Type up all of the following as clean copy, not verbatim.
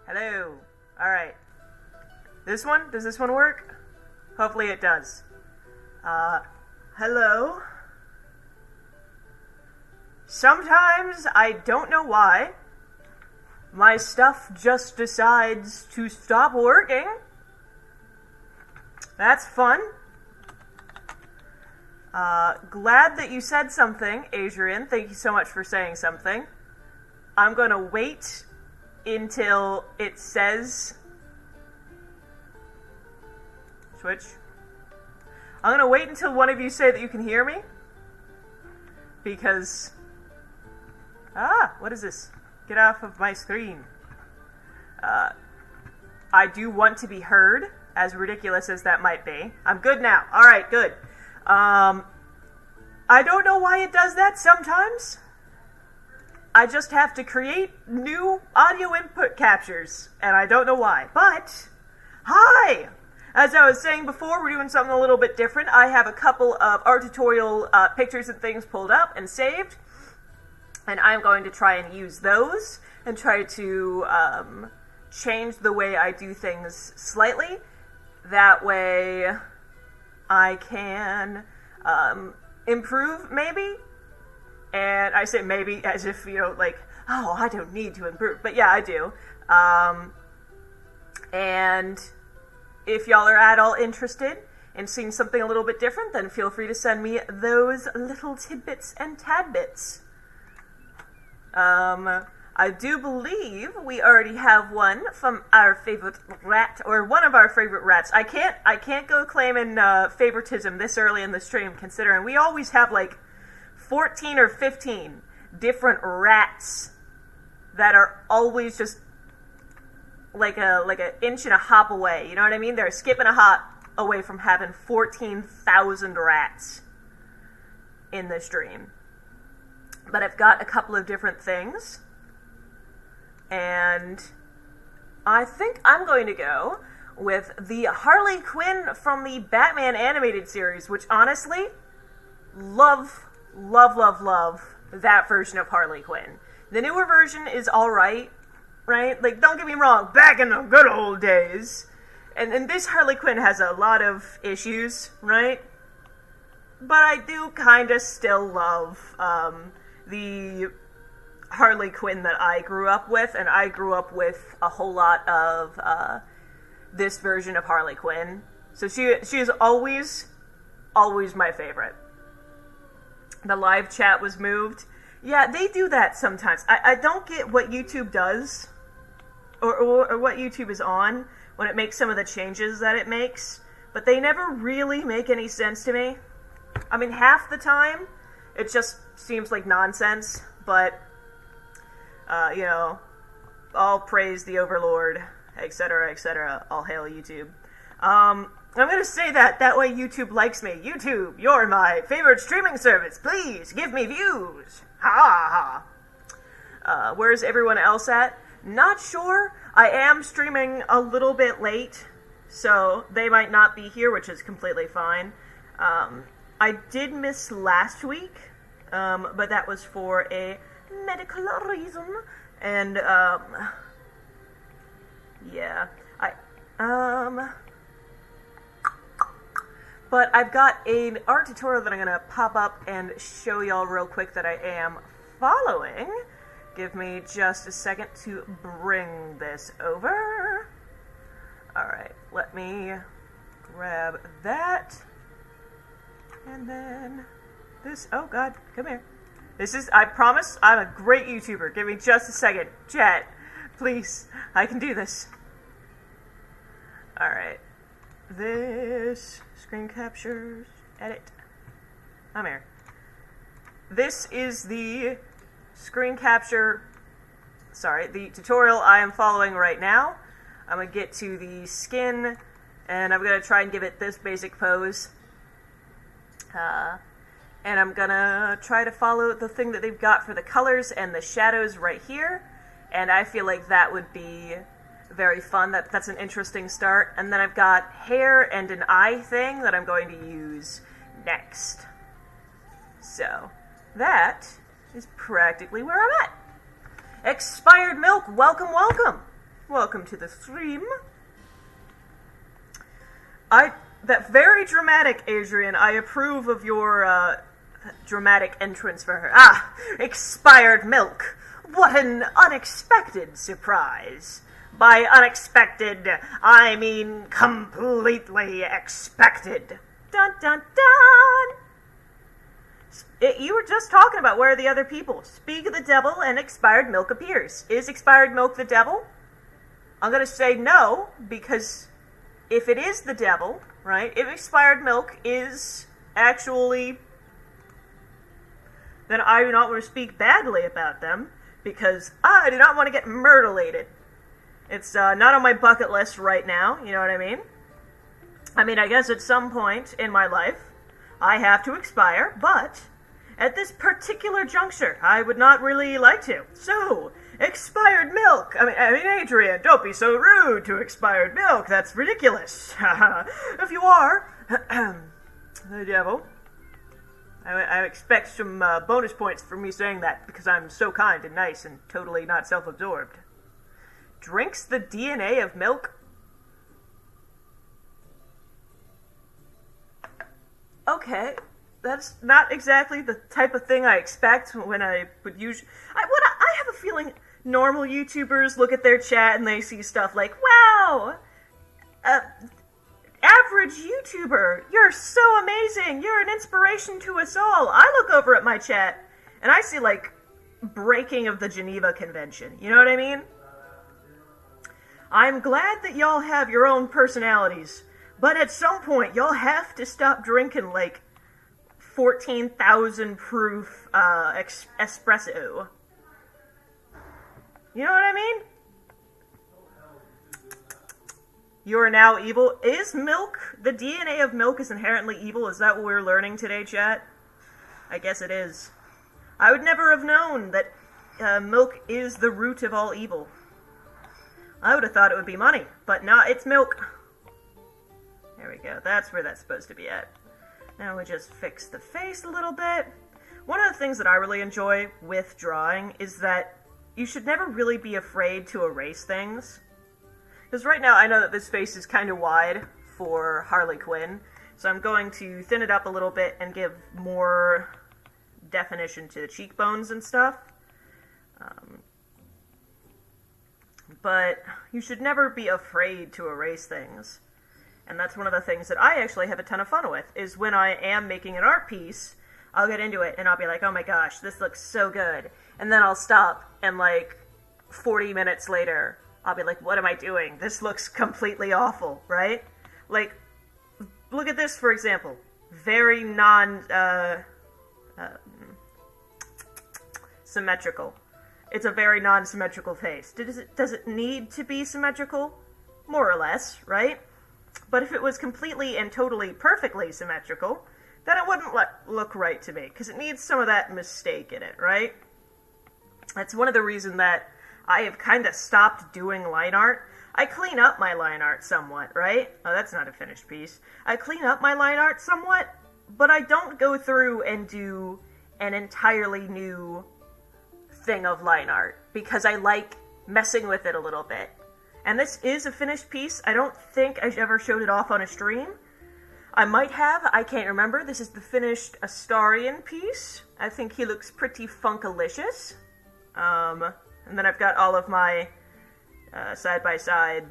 Hello. Alright. This one? Does this one work? Hopefully it does. Hello? Sometimes, I don't know why, my stuff just decides to stop working. That's fun. Glad that you said something, Adrian. Thank you so much for saying something. I'm gonna wait until it says... Switch. I'm gonna wait until one of you say that you can hear me. Because... what is this? Get off of my screen. I do want to be heard, as ridiculous as that might be. I'm good now. Alright, good. I don't know why it does that sometimes. I just have to create new audio input captures, and I don't know why. But, hi! As I was saying before, we're doing something a little bit different. I have a couple of art tutorial pictures and things pulled up and saved, and I'm going to try and use those and try to change the way I do things slightly. That way I can improve, maybe. And I say maybe as if, like, oh, I don't need to improve. But yeah, I do. And if y'all are at all interested in seeing something a little bit different, then feel free to send me those little tidbits and tadbits. I do believe we already have one from our favorite rat, or one of our favorite rats. I can't go claiming favoritism this early in the stream, considering we always have like 14 or 15 different rats that are always just like an inch and a hop away. You know what I mean? They're skipping a hop away from having 14,000 rats in the stream. But I've got a couple of different things. And I think I'm going to go with the Harley Quinn from the Batman animated series, which honestly, love that version of Harley Quinn. The newer version is alright, right? Like, don't get me wrong, back in the good old days. And this Harley Quinn has a lot of issues, right? But I do kind of still love the Harley Quinn that I grew up with, and I grew up with a whole lot of this version of Harley Quinn. So she is always my favorite. The live chat was moved. Yeah, they do that sometimes. I don't get what YouTube does, or what YouTube is on, when it makes some of the changes that it makes, but they never really make any sense to me. I mean, half the time, it just seems like nonsense, but, all praise the Overlord, etc., etc., all hail YouTube. I'm gonna say that way YouTube likes me. YouTube, you're my favorite streaming service. Please, give me views. Ha ha. Where's everyone else at? Not sure. I am streaming a little bit late, so they might not be here, which is completely fine. I did miss last week, but that was for a medical reason, and, yeah, but I've got an art tutorial that I'm going to pop up and show y'all real quick that I am following. Give me just a second to bring this over. Alright, let me grab that. And then this. Oh god, come here. This is, I promise, I'm a great YouTuber. Give me just a second. Chat, please. I can do this. Alright. This. Screen captures. Edit. I'm here. This is the screen capture. Sorry, the tutorial I am following right now. I'm going to get to the skin, and I'm going to try and give it this basic pose. And I'm gonna try to follow the thing that they've got for the colors and the shadows right here, and I feel like that would be very fun. That's an interesting start. And then I've got hair and an eye thing that I'm going to use next. So that is practically where I'm at. Expired milk, welcome. welcome to the stream. That very dramatic, Adrian. I approve of your, dramatic entrance for her. Ah, expired milk. What an unexpected surprise. By unexpected, I mean completely expected. Dun dun dun! You were just talking about where are the other people. Speak of the devil and expired milk appears. Is expired milk the devil? I'm gonna say no, because if it is the devil, right, if expired milk is actually, then I do not want to speak badly about them, because I do not want to get murderlated. It's not on my bucket list right now, you know what I mean? I guess at some point in my life, I have to expire, but at this particular juncture, I would not really like to. So, expired milk. Adrian, don't be so rude to expired milk. That's ridiculous. If you are, the devil, I expect some bonus points for me saying that, because I'm so kind and nice and totally not self-absorbed. Drinks the DNA of milk? Okay, that's not exactly the type of thing I expect when I would use. I have a feeling normal YouTubers look at their chat and they see stuff like, wow, average YouTuber, you're so amazing, you're an inspiration to us all. I look over at my chat and I see, like, breaking of the Geneva Convention, you know what I mean? I'm glad that y'all have your own personalities, but at some point y'all have to stop drinking, like, 14,000 proof espresso. You know what I mean? You are now evil. Is milk, the DNA of milk is inherently evil? Is that what we're learning today, chat? I guess it is. I would never have known that milk is the root of all evil. I would have thought it would be money, but nah, it's milk. There we go. That's where that's supposed to be at. Now we just fix the face a little bit. One of the things that I really enjoy with drawing is that you should never really be afraid to erase things. Because right now I know that this face is kind of wide for Harley Quinn, so I'm going to thin it up a little bit and give more definition to the cheekbones and stuff. But you should never be afraid to erase things. And that's one of the things that I actually have a ton of fun with, is when I am making an art piece, I'll get into it and I'll be like, oh my gosh, this looks so good. And then I'll stop and, like, 40 minutes later, I'll be like, what am I doing? This looks completely awful, right? Like, look at this, for example. Very symmetrical. It's a very non-symmetrical face. Does it need to be symmetrical? More or less, right? But if it was completely and totally perfectly symmetrical, then it wouldn't look right to me, because it needs some of that mistake in it, right? That's one of the reasons that I have kind of stopped doing line art. I clean up my line art somewhat, right? Oh, that's not a finished piece. I clean up my line art somewhat, but I don't go through and do an entirely new thing of line art, because I like messing with it a little bit. And this is a finished piece. I don't think I ever showed it off on a stream. I might have, I can't remember. This is the finished Astarian piece. I think he looks pretty funkalicious. And then I've got all of my side-by-side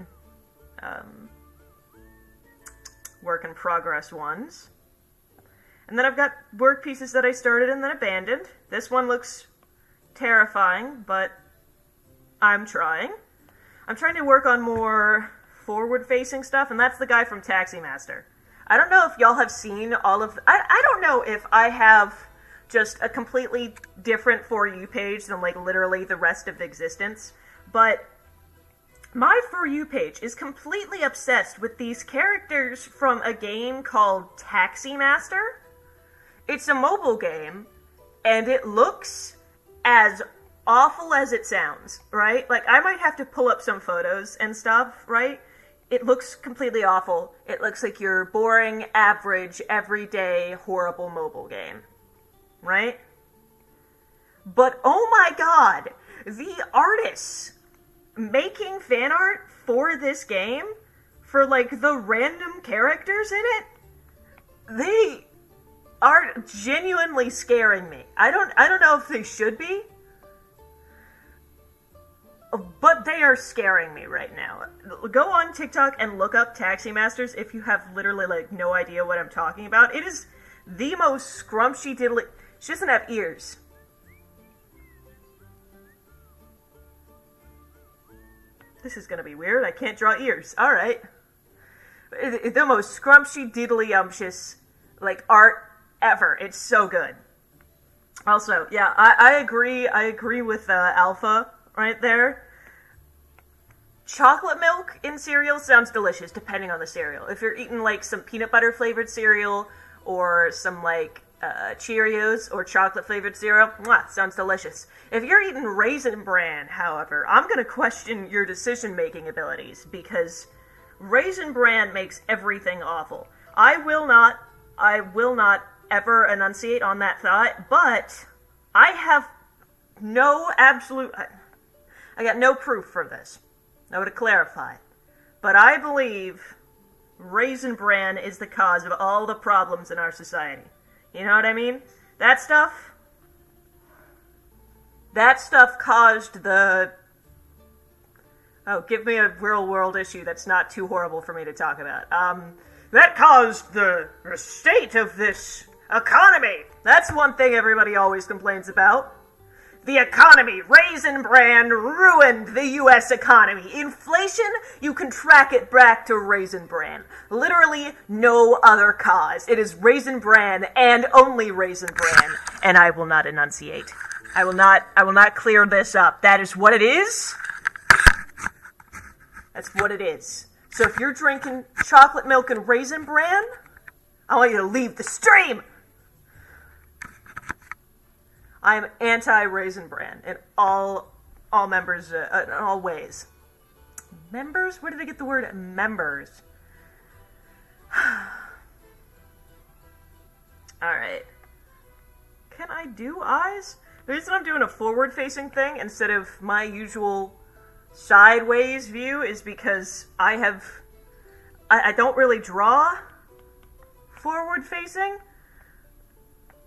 work in progress ones. And then I've got work pieces that I started and then abandoned. This one looks terrifying, but I'm trying. I'm trying to work on more forward-facing stuff, and that's the guy from Taxi Master. I don't know if y'all have seen all of... I don't know if I have just a completely different For You page than, like, literally the rest of existence, but my For You page is completely obsessed with these characters from a game called Taxi Master. It's a mobile game, and it looks as awful as it sounds, right? Like, I might have to pull up some photos and stuff, right? It looks completely awful. It looks like your boring, average, everyday, horrible mobile game, right? But, oh my god, the artists making fan art for this game, for, like, the random characters in it, they are genuinely scaring me. I don't know if they should be, but they are scaring me right now. Go on TikTok and look up Taxi Masters if you have literally, like, no idea what I'm talking about. It is the most scrumptious diddly... She doesn't have ears. This is gonna be weird. I can't draw ears. Alright. The most scrumptious diddly-umptious, like, art ever. It's so good. Also, yeah, I agree with Alpha right there. Chocolate milk in cereal sounds delicious, depending on the cereal. If you're eating, like, some peanut butter flavored cereal, or some, like, Cheerios, or chocolate flavored cereal, mwah, sounds delicious. If you're eating Raisin Bran, however, I'm gonna question your decision-making abilities, because Raisin Bran makes everything awful. I will not ever enunciate on that thought, but I have no absolute... I got no proof for this. Now, to clarify, but I believe Raisin Bran is the cause of all the problems in our society. You know what I mean? That stuff caused the... Oh, give me a real world issue that's not too horrible for me to talk about. That caused the state of this economy. That's one thing everybody always complains about. The economy. Raisin Bran ruined the U.S. economy. Inflation, you can track it back to Raisin Bran. Literally no other cause. It is Raisin Bran and only Raisin Bran. And I will not enunciate. I will not clear this up. That is what it is. That's what it is. So if you're drinking chocolate milk and Raisin Bran, I want you to leave the stream. I am anti-Raisin Bran in all members, in all ways. Members? Where did I get the word members? Alright. Can I do eyes? The reason I'm doing a forward-facing thing instead of my usual sideways view is because I don't really draw forward-facing,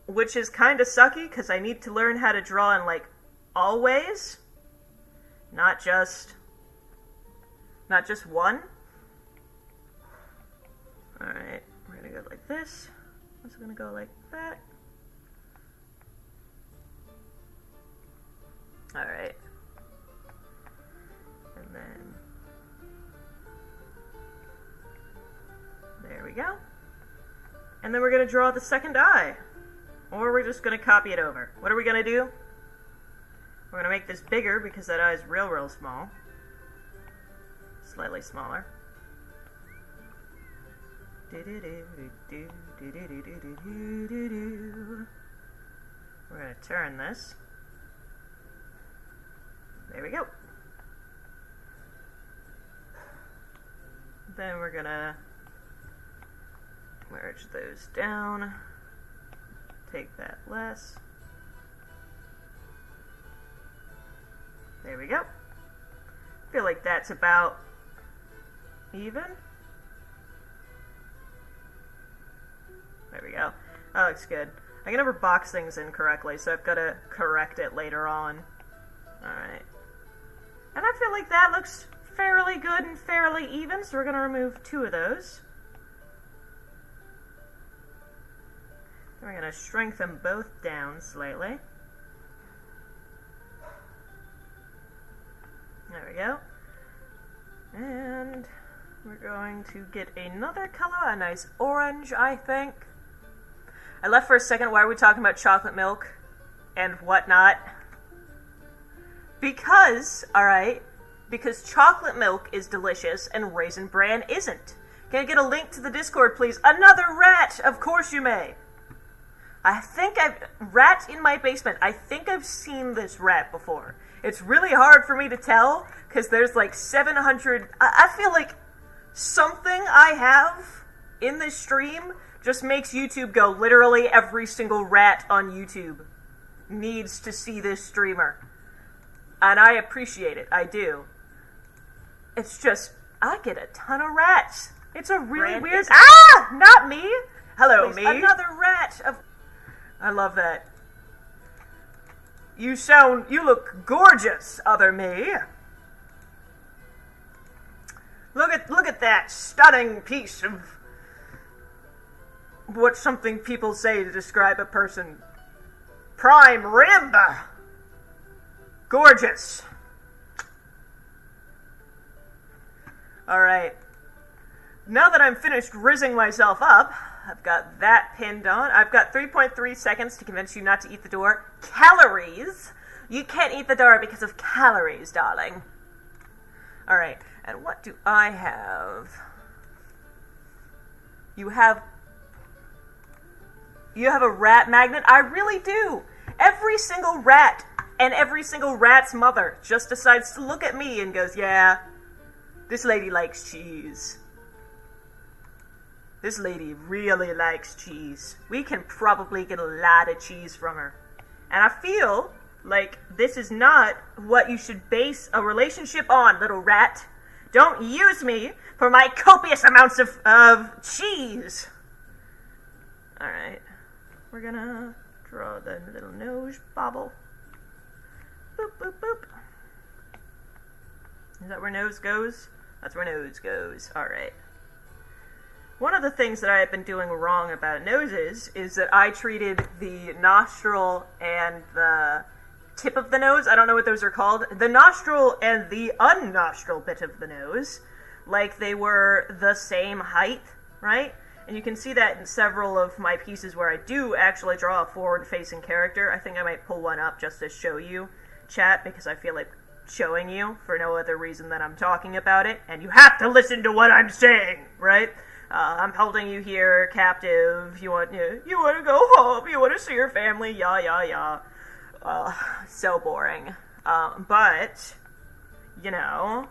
which is kind of sucky, because I need to learn how to draw in, like, all ways. Not just one. Alright, we're gonna go like this. Also gonna go like that. Alright. And then... there we go. And then we're gonna draw the second eye. Or we're just going to copy it over. What are we going to do? We're going to make this bigger because that eye is real small. Slightly smaller. We're going to turn this. There we go. Then we're going to merge those down. Take that less. There we go. I feel like that's about even. There we go. That looks good. I can never box things in correctly, so I've got to correct it later on. Alright. And I feel like that looks fairly good and fairly even, so we're going to remove 2 of those. We're going to shrink them both down slightly. There we go. And we're going to get another color, a nice orange, I think. I left for a second. Why are we talking about chocolate milk and whatnot? Because chocolate milk is delicious and Raisin Bran isn't. Can I get a link to the Discord, please? Another rat! Of course you may. Rat in my basement. I think I've seen this rat before. It's really hard for me to tell, because there's like 700... I feel like something I have in this stream just makes YouTube go, literally every single rat on YouTube needs to see this streamer. And I appreciate it. I do. It's just, I get a ton of rats. It's a really weird... Not me! Hello, Please, me. Another rat. I love that. You look gorgeous, other me. Look at that stunning piece of what's something people say to describe a person. Prime rib. Gorgeous. Alright. Now that I'm finished rizzing myself up, I've got that pinned on. I've got 3.3 seconds to convince you not to eat the door. Calories? You can't eat the door because of calories, darling. Alright, and what do I have? You have a rat magnet? I really do. Every single rat and every single rat's mother just decides to look at me and goes, yeah, this lady likes cheese. This lady really likes cheese. We can probably get a lot of cheese from her. And I feel like this is not what you should base a relationship on, little rat. Don't use me for my copious amounts of cheese. Alright. We're gonna draw the little nose bobble. Boop, boop, boop. Is that where nose goes? That's where nose goes. Alright. One of the things that I have been doing wrong about noses is that I treated the nostril and the tip of the nose, I don't know what those are called, the nostril and the unnostril bit of the nose, like they were the same height, right? And you can see that in several of my pieces where I do actually draw a forward-facing character. I think I might pull one up just to show you, chat, because I feel like showing you for no other reason than I'm talking about it, and you have to listen to what I'm saying, right? I'm holding you here captive. You want to go home. You want to see your family. Yeah. So boring. But you know,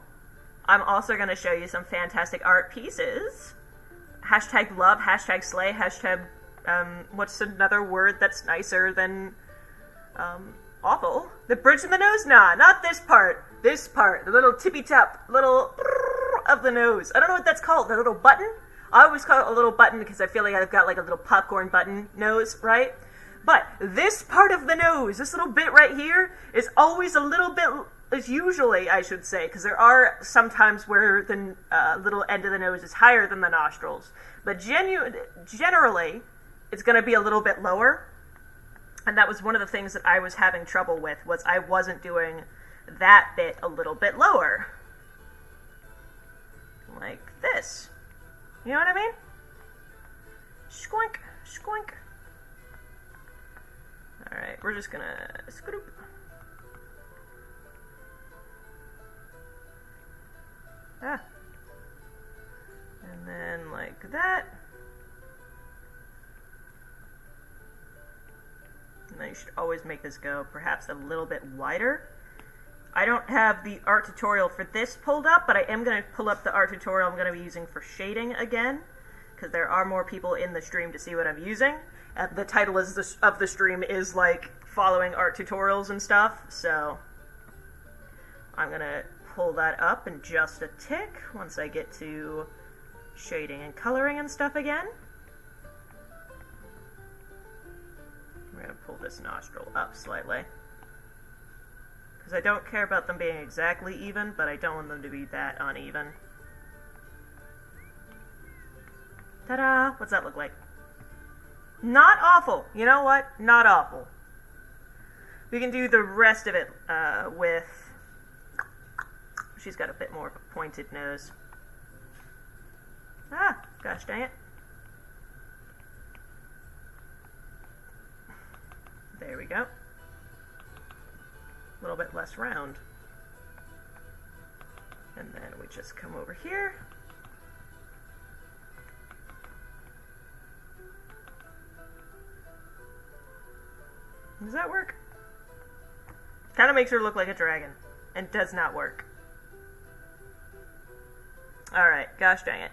I'm also going to show you some fantastic art pieces. Hashtag love. Hashtag slay. Hashtag what's another word that's nicer than awful? The bridge in the nose? Nah, not this part. This part. The little tippy top. Little of the nose. I don't know what that's called. The little button? I always call it a little button because I feel like I've got like a little popcorn button nose, right? But this part of the nose, this little bit right here, is always a little bit, is usually, I should say, because there are some times where the little end of the nose is higher than the nostrils. But generally, it's going to be a little bit lower. And that was one of the things that I was having trouble with, was I wasn't doing that bit a little bit lower. Like this. You know what I mean? Squink, squink. Alright, we're just gonna scoop. Ah. And then like that. And then you should always make this go perhaps a little bit wider. I don't have the art tutorial for this pulled up, but I am going to pull up the art tutorial I'm going to be using for shading again, because there are more people in the stream to see what I'm using. The title of the stream is like following art tutorials and stuff, so I'm going to pull that up in just a tick once I get to shading and coloring and stuff again. I'm going to pull this nostril up slightly. Because I don't care about them being exactly even, but I don't want them to be that uneven. Ta-da! What's that look like? Not awful! You know what? Not awful. We can do the rest of it with... She's got a bit more of a pointed nose. Ah! Gosh dang it. There we go. A little bit less round. And then we just come over here. Does that work? Kind of makes her look like a dragon. And does not work. Alright, gosh dang it.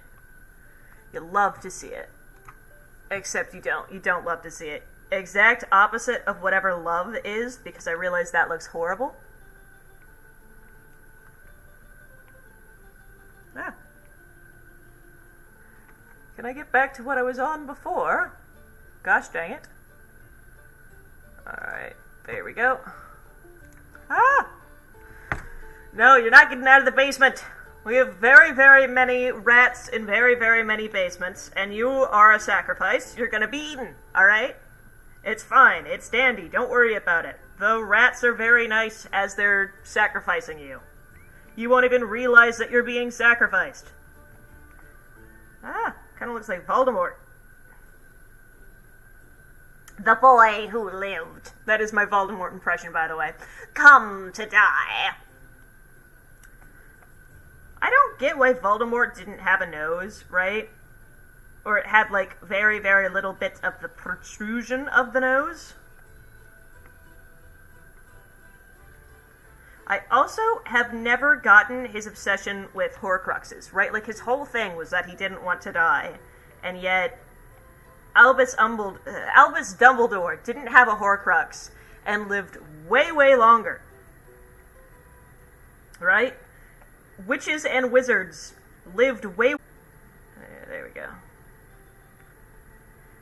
You love to see it. Except you don't. You don't love to see it. Exact opposite of whatever love is, because I realize that looks horrible. can I get back to what I was on before? Gosh dang it. Alright, there we go. Ah! No, you're not getting out of the basement. We have very, very many rats in very, very many basements, and you are a sacrifice. You're gonna be eaten, alright? It's fine. It's dandy. Don't worry about it. The rats are very nice as they're sacrificing you. You won't even realize that you're being sacrificed. Ah, kind of looks like Voldemort. The boy who lived. That is my Voldemort impression, by the way. Come to die. I don't get why Voldemort didn't have a nose, right? Or it had, like, very, very little bits of the protrusion of the nose. I also have never gotten his obsession with Horcruxes, right? Like, his whole thing was that he didn't want to die, and yet Albus Dumbledore didn't have a Horcrux and lived way, way longer. Right? Witches and wizards lived way... There we go.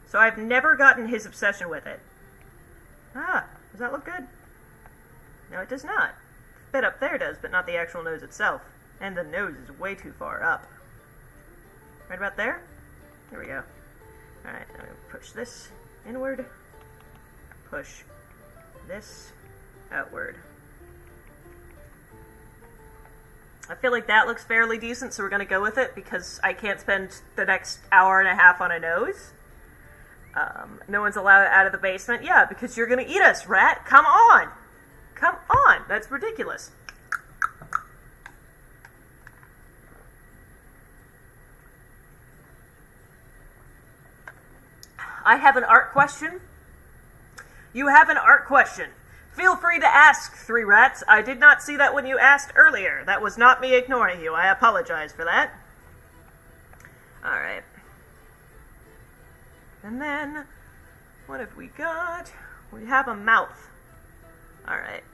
So I've never gotten his obsession with it. Ah, does that look good? No, it does not. The bit up there does, but not the actual nose itself. And the nose is way too far up. Right about there? There we go. Alright, I'm going to push this inward. Push this outward. I feel like that looks fairly decent, so we're going to go with it, because I can't spend the next hour and a half on a nose. No one's allowed out of the basement. Yeah, because you're going to eat us, rat. Come on. Come on. That's ridiculous. I have an art question. You have an art question. Feel free to ask, Three Rats. I did not see that when you asked earlier. That was not me ignoring you. I apologize for that. Alright. And then, what have we got? We have a mouth. Alright.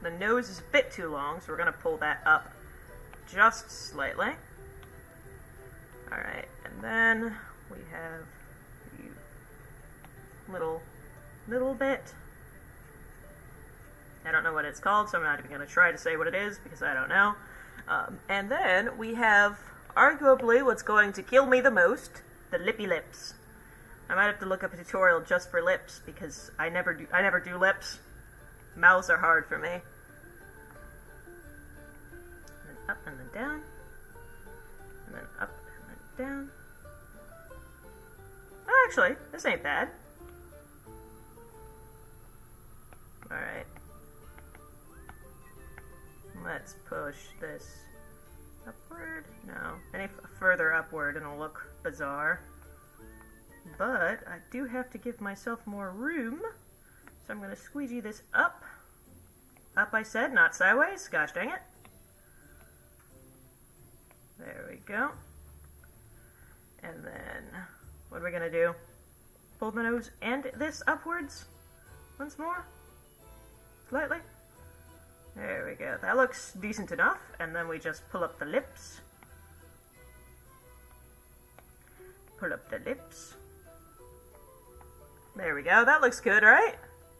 The nose is a bit too long, so we're going to pull that up just slightly. Alright, and then we have a little bit. I don't know what it's called, so I'm not even going to try to say what it is, because I don't know. And then we have, arguably, what's going to kill me the most, the lippy lips. I might have to look up a tutorial just for lips, because I never do lips. Mouths are hard for me. And then up and then down. And then up and then down. Oh, actually, this ain't bad. Alright. Let's push this upward. No, any further upward and it'll look bizarre. But I do have to give myself more room. So I'm going to squeegee this up. Up, I said, not sideways. Gosh dang it. There we go. And then, what are we going to do? Pull the nose and this upwards once more. Slightly. There we go. That looks decent enough. And then we just pull up the lips. Pull up the lips. There we go. That looks good, right?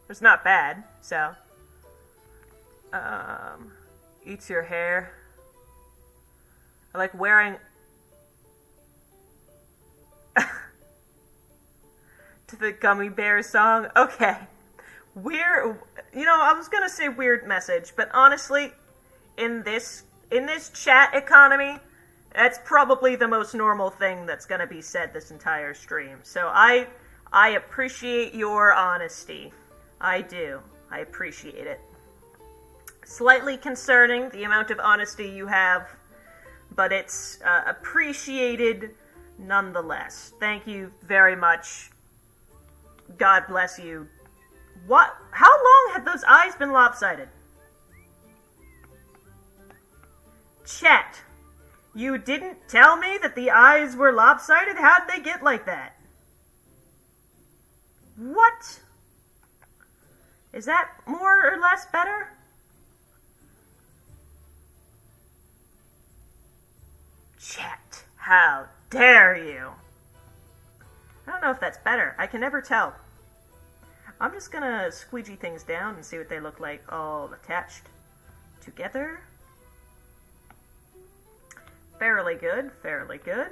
It's not bad, so. Eats your hair. I like wearing... to the Gummy Bear song. Okay. I was gonna say weird message, but honestly, in this chat economy, that's probably the most normal thing that's gonna be said this entire stream. So I appreciate your honesty. I do. I appreciate it. Slightly concerning, the amount of honesty you have, but it's appreciated nonetheless. Thank you very much. God bless you. What? How long have those eyes been lopsided? Chat, you didn't tell me that the eyes were lopsided? How'd they get like that? What? Is that more or less better? Chat, How dare you? I don't know if that's better. I can never tell. I'm just gonna squeegee things down and see what they look like all attached together. Fairly good, fairly good.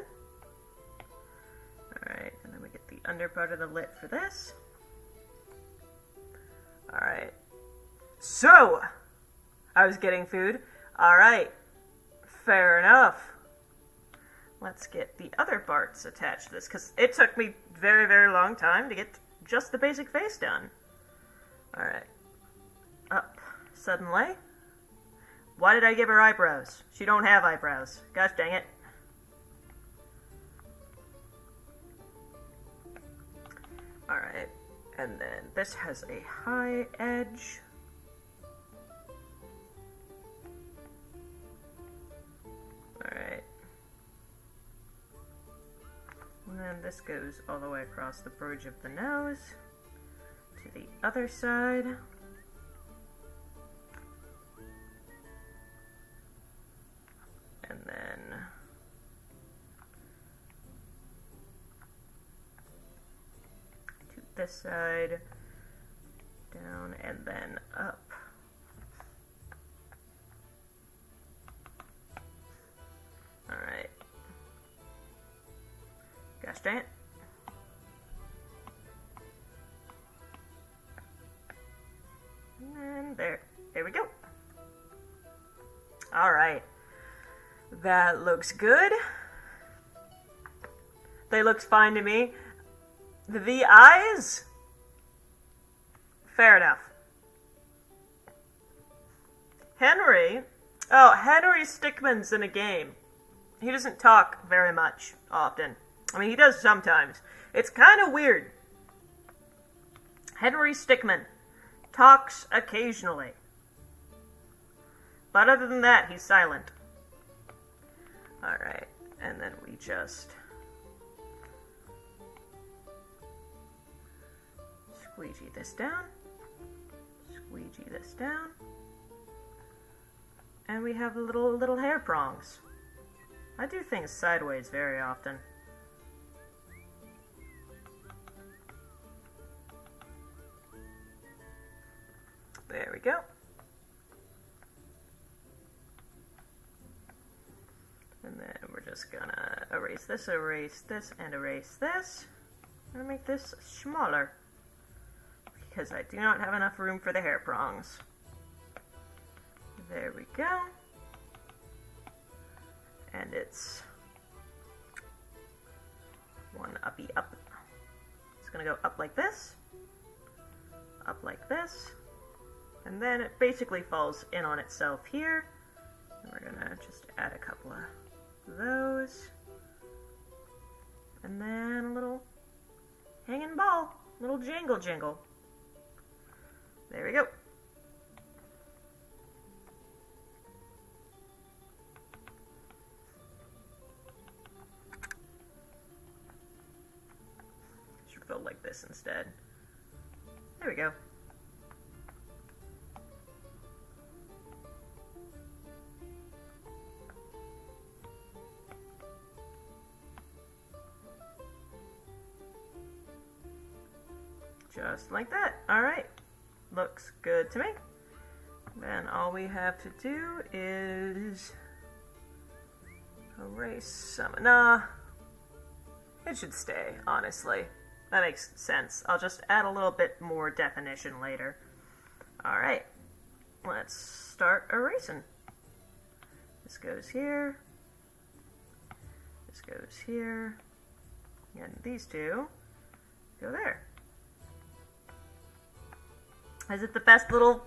Alright, and then we get the under part of the lid for this. Alright. So, I was getting food. Alright. Fair enough. Let's get the other parts attached to this, because it took me very, very long time to get just the basic face done. Alright. Up. Suddenly. Why did I give her eyebrows? She don't have eyebrows. Gosh dang it. Alright. And then this has a high edge. Alright. And then this goes all the way across the bridge of the nose to the other side. And then to this side, down, and then up. Alright. Gosh dang it. And there we go. Alright. That looks good. They look fine to me. The eyes? Fair enough. Henry? Oh, Henry Stickmin's in a game. He doesn't talk very much, often. I mean, he does sometimes. It's kind of weird. Henry Stickmin talks occasionally. But other than that, he's silent. Alright, and then we just squeegee this down, squeegee this down, and we have little hair prongs. I do things sideways very often. There we go. And then we're just gonna erase this, and erase this. And make this smaller. Because I do not have enough room for the hair prongs. There we go. And it's one uppy up. It's gonna go up like this. Up like this. And then it basically falls in on itself here. And we're gonna just add a couple of those, and then a little hanging ball, little jingle. There we go. Should feel like this instead. There we go. Just like that. Alright. Looks good to me. Then all we have to do is erase some. Nah. It should stay, honestly. That makes sense. I'll just add a little bit more definition later. Alright. Let's start erasing. This goes here. This goes here. And these two go there. Is it the best little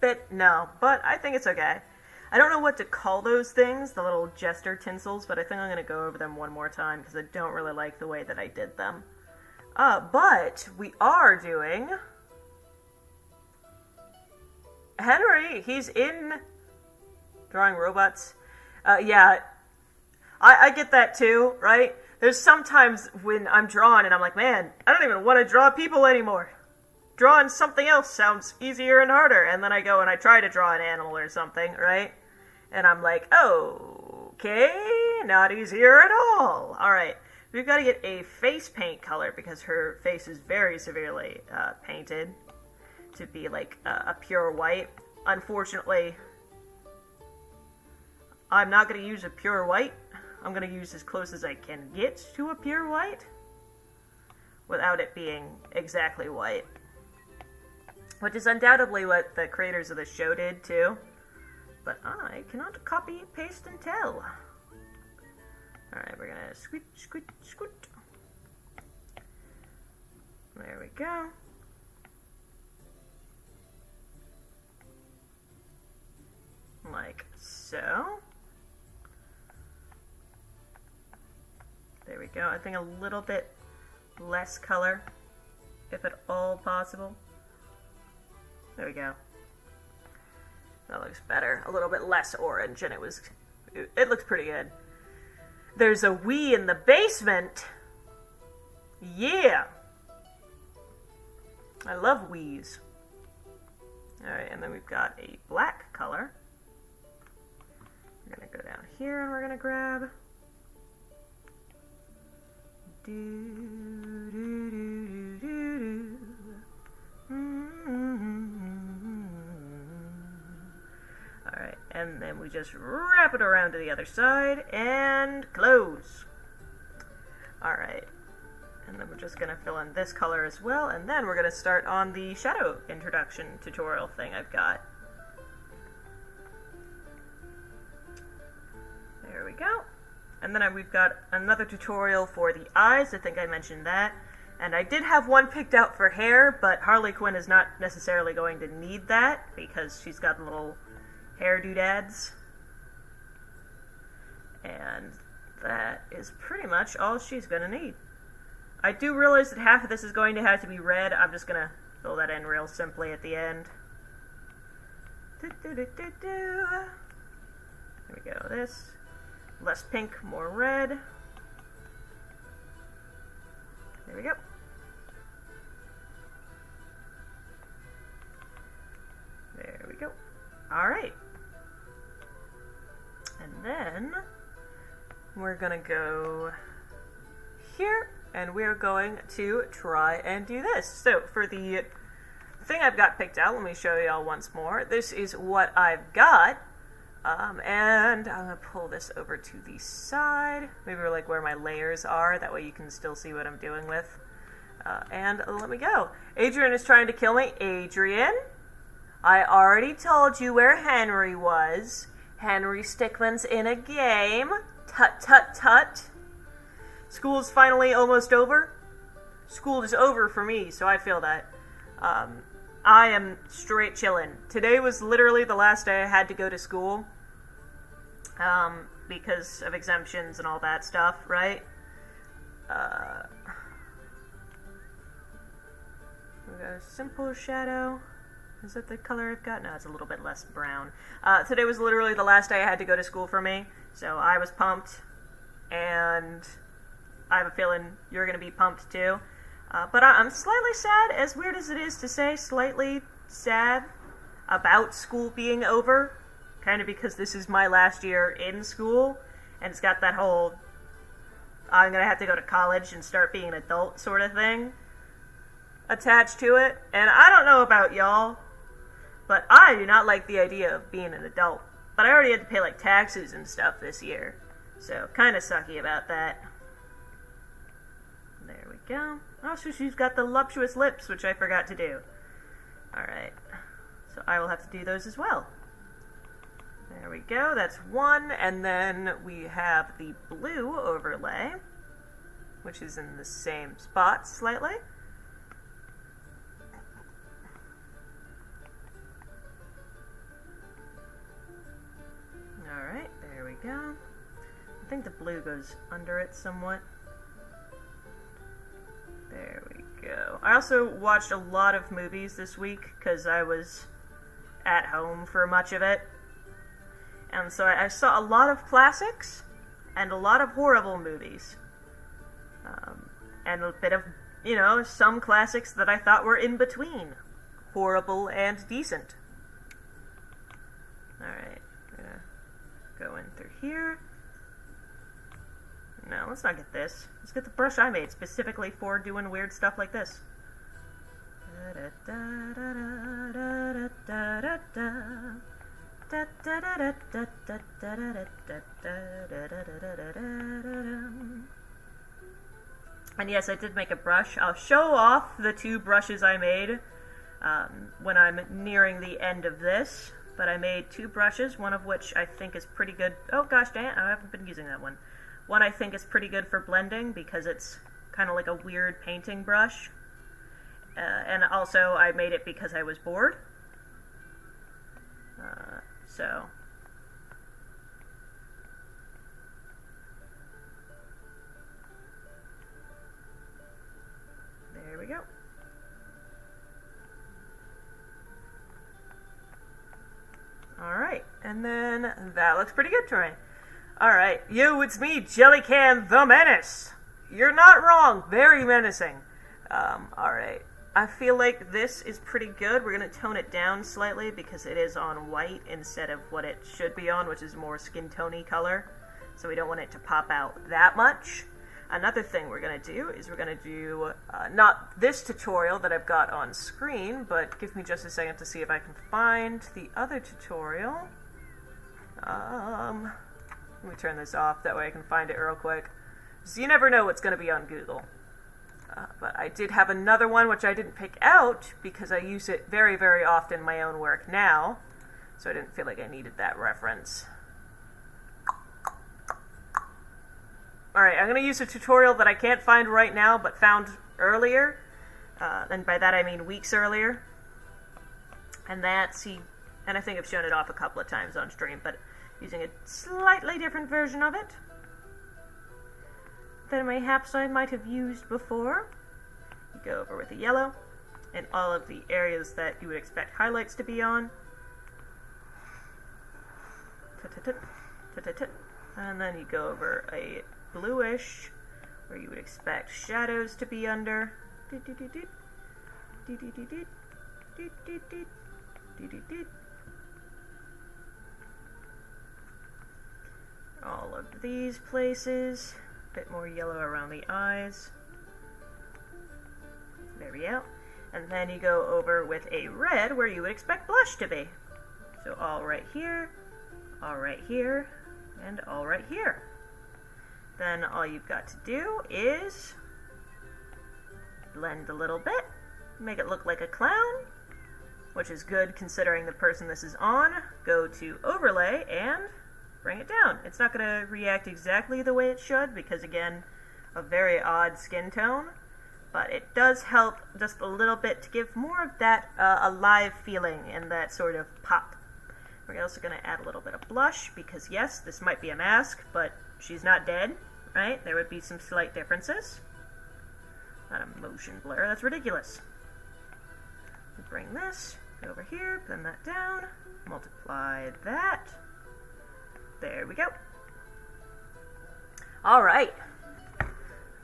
bit? No, but I think it's okay. I don't know what to call those things, the little jester tinsels, but I think I'm going to go over them one more time because I don't really like the way that I did them. But we are doing Henry. He's in drawing robots. Yeah, I get that too, right? There's sometimes when I'm drawing and I'm like, man, I don't even want to draw people anymore. Drawing something else sounds easier and harder. And then I go and I try to draw an animal or something, right? And I'm like, oh, okay. not easier at all. Alright, we've got to get a face paint color because her face is very severely painted to be like a pure white. Unfortunately, I'm not going to use a pure white. I'm going to use as close as I can get to a pure white without it being exactly white. Which is undoubtedly what the creators of the show did too. But I cannot copy, paste, and tell. Alright, we're gonna scoot, scoot, scoot. There we go. Like so. There we go. I think a little bit less color, if at all possible. There we go. That looks better. A little bit less orange, and it looks pretty good. There's a Wii in the basement. Yeah. I love Wiis. Alright, and then we've got a black color. We're gonna go down here and we're gonna grab Alright, and then we just wrap it around to the other side and close. Alright, and then we're just going to fill in this color as well, and then we're going to start on the shadow introduction tutorial thing I've got. There we go. And then we've got another tutorial for the eyes. I think I mentioned that. And I did have one picked out for hair, but Harley Quinn is not necessarily going to need that because she's got little hair doodads. And that is pretty much all she's going to need. I do realize that half of this is going to have to be red. I'm just going to fill that in real simply at the end. There we go. This. Less pink, more red. There we go. There we go. Alright. And then we're gonna go here, and we're going to try and do this. So for the thing I've got picked out, let me show y'all once more. This is what I've got. And I'm going to pull this over to the side, maybe like where my layers are, that way you can still see what I'm doing with. And let me go. Adrian is trying to kill me. Adrian, I already told you where Henry was. Henry Stickman's in a game. Tut, tut, tut. School's finally almost over. School is over for me, so I feel that. I am straight chillin'. Today was literally the last day I had to go to school, because of exemptions and all that stuff, right? We got a simple shadow. Is that the color I've got? No, it's a little bit less brown. Today was literally the last day I had to go to school for me, so I was pumped, and I have a feeling you're gonna be pumped too. But I'm slightly sad, as weird as it is to say, slightly sad about school being over. Kind of because this is my last year in school, and it's got that whole, I'm gonna have to go to college and start being an adult sort of thing attached to it. And I don't know about y'all, but I do not like the idea of being an adult. But I already had to pay like taxes and stuff this year, so kind of sucky about that. There we go. Also, she's got the voluptuous lips, which I forgot to do. Alright. So I will have to do those as well. There we go. That's one. And then we have the blue overlay, which is in the same spot slightly. Alright, there we go. I think the blue goes under it somewhat. There we go. I also watched a lot of movies this week because I was at home for much of it. And so I saw a lot of classics and a lot of horrible movies. And a bit of, some classics that I thought were in between horrible and decent. Alright, I'm gonna go in through here. No, let's not get this. Let's get the brush I made specifically for doing weird stuff like this. And yes, I did make a brush. I'll show off the 2 brushes I made when I'm nearing the end of this. But I made 2 brushes, one of which I think is pretty good. Oh gosh, dang it, I haven't been using that one. One I think is pretty good for blending because it's kind of like a weird painting brush. And also I made it because I was bored. So there we go. Alright, and then that looks pretty good to me. Alright, yo, it's me, Jellycan the Menace. You're not wrong, very menacing. Alright, I feel like this is pretty good. We're going to tone it down slightly because it is on white instead of what it should be on, which is more skin tony color. So we don't want it to pop out that much. Another thing we're going to do is we're going to do, not this tutorial that I've got on screen, but give me just a second to see if I can find the other tutorial. Let me turn this off, that way I can find it real quick. So you never know what's going to be on Google. But I did have another one which I didn't pick out because I use it very, very often in my own work now. So I didn't feel like I needed that reference. Alright, I'm going to use a tutorial that I can't find right now, but found earlier. And by that I mean weeks earlier. And and I think I've shown it off a couple of times on stream, but using a slightly different version of it than perhaps I might have used before. You go over with the yellow, and all of the areas that you would expect highlights to be on. And then you go over a bluish, where you would expect shadows to be under. All of these places. A bit more yellow around the eyes. There we go. And then you go over with a red where you would expect blush to be. So all right here, and all right here. Then all you've got to do is blend a little bit, make it look like a clown, which is good considering the person this is on. Go to overlay and bring it down. It's not going to react exactly the way it should because, again, a very odd skin tone, but it does help just a little bit to give more of that alive feeling and that sort of pop. We're also going to add a little bit of blush because, yes, this might be a mask, but she's not dead, right? There would be some slight differences. Not a motion blur. That's ridiculous. Bring this over here, pin that down, multiply that. There we go. Alright. I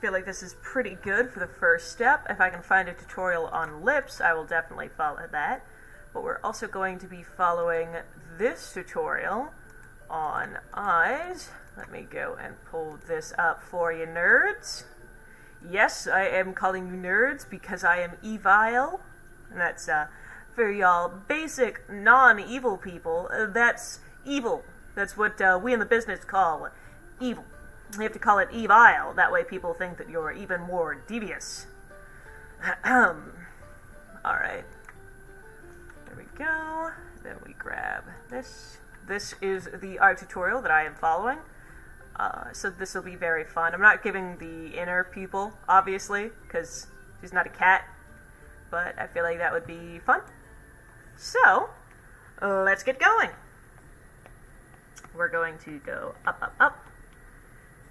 feel like this is pretty good for the first step. If I can find a tutorial on lips, I will definitely follow that. But we're also going to be following this tutorial on eyes. Let me go and pull this up for you, nerds. Yes, I am calling you nerds because I am evil. And that's for y'all basic non-evil people. That's evil. That's what we in the business call evil. You have to call it evil. That way people think that you're even more devious. Alright. There we go. Then we grab this. This is the art tutorial that I am following. So this will be very fun. I'm not giving the inner pupil, obviously, because she's not a cat. But I feel like that would be fun. So, let's get going. We're going to go up, up, up.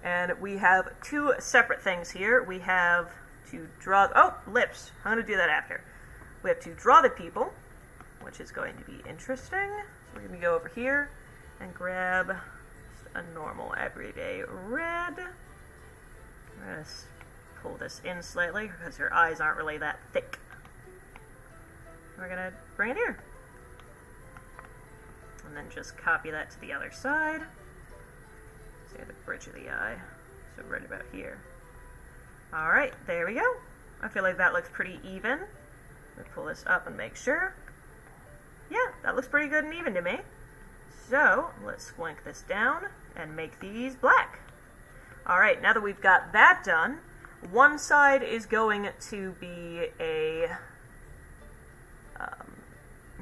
And we have 2 separate things here. We have to draw... Oh, lips. I'm going to do that after. We have to draw the people, which is going to be interesting. So we're going to go over here and grab just a normal everyday red. I'm going to pull this in slightly because her eyes aren't really that thick. We're going to bring it here. And then just copy that to the other side. So the bridge of the eye. So right about here. Alright, there we go. I feel like that looks pretty even. Let me pull this up and make sure. Yeah, that looks pretty good and even to me. So, let's squink this down and make these black. Alright, now that we've got that done, one side is going to be a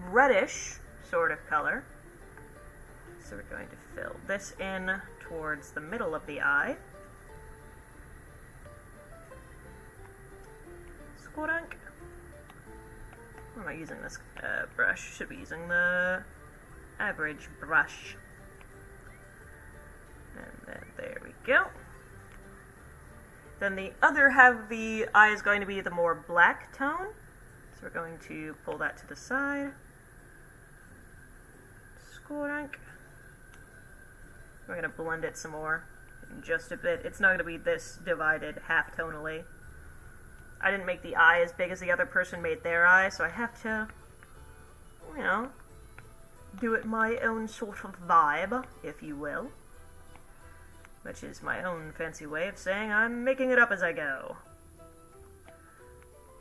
reddish sort of color. So we're going to fill this in towards the middle of the eye. Squadunk. Why am I using this brush? Should be using the average brush. And then there we go. Then the other half of the eye is going to be the more black tone. So we're going to pull that to the side. Squadunk. We're going to blend it some more in just a bit. It's not going to be this divided half-tonally. I didn't make the eye as big as the other person made their eye, so I have to, you know, do it my own sort of vibe, if you will. Which is my own fancy way of saying I'm making it up as I go.